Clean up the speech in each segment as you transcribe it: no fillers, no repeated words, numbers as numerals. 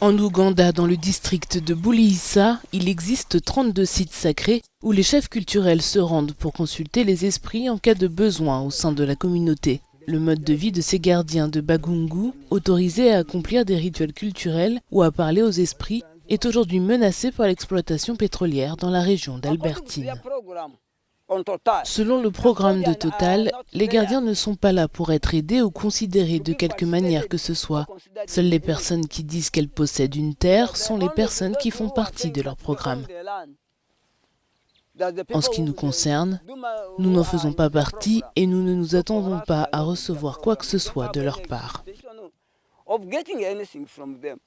En Ouganda, dans le district de Bulihisa, il existe 32 sites sacrés où les chefs culturels se rendent pour consulter les esprits en cas de besoin au sein de la communauté. Le mode de vie de ces gardiens de Bagungu, autorisés à accomplir des rituels culturels ou à parler aux esprits, est aujourd'hui menacé par l'exploitation pétrolière dans la région d'Albertine. Selon le programme de Total, les gardiens ne sont pas là pour être aidés ou considérés de quelque manière que ce soit. Seules les personnes qui disent qu'elles possèdent une terre sont les personnes qui font partie de leur programme. En ce qui nous concerne, nous n'en faisons pas partie et nous ne nous attendons pas à recevoir quoi que ce soit de leur part.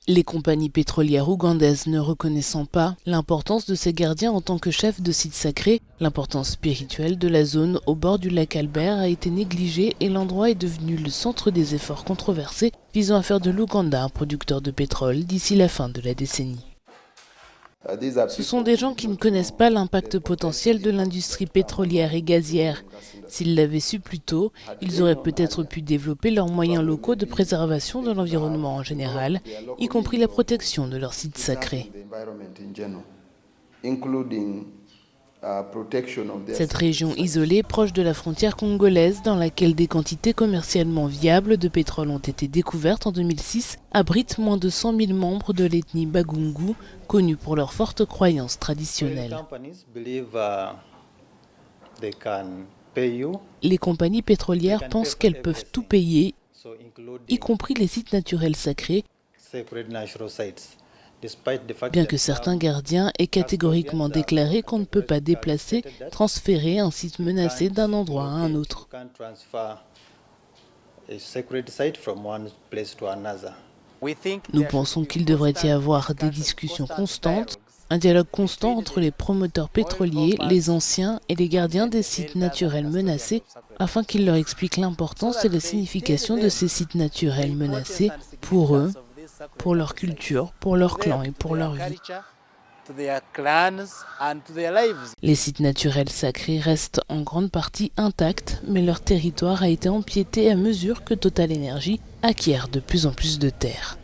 Les compagnies pétrolières ougandaises ne reconnaissant pas l'importance de ces gardiens en tant que chefs de sites sacrés, l'importance spirituelle de la zone au bord du lac Albert a été négligée et l'endroit est devenu le centre des efforts controversés visant à faire de l'Ouganda un producteur de pétrole d'ici la fin de la décennie. Ce sont des gens qui ne connaissent pas l'impact potentiel de l'industrie pétrolière et gazière. S'ils l'avaient su plus tôt, ils auraient peut-être pu développer leurs moyens locaux de préservation de l'environnement en général, y compris la protection de leurs sites sacrés. Cette région isolée, proche de la frontière congolaise, dans laquelle des quantités commercialement viables de pétrole ont été découvertes en 2006, abrite moins de 100 000 membres de l'ethnie Bagungu, connus pour leurs fortes croyances traditionnelles. Les compagnies pétrolières pensent qu'elles peuvent tout payer, y compris les sites naturels sacrés, bien que certains gardiens aient catégoriquement déclaré qu'on ne peut pas déplacer, transférer un site menacé d'un endroit à un autre. Nous pensons qu'il devrait y avoir des discussions constantes, un dialogue constant entre les promoteurs pétroliers, les anciens et les gardiens des sites naturels menacés, afin qu'ils leur expliquent l'importance et la signification de ces sites naturels menacés pour eux, pour leur culture, pour leur clan et pour leur vie. Les sites naturels sacrés restent en grande partie intacts, mais leur territoire a été empiété à mesure que Total Energy acquiert de plus en plus de terres.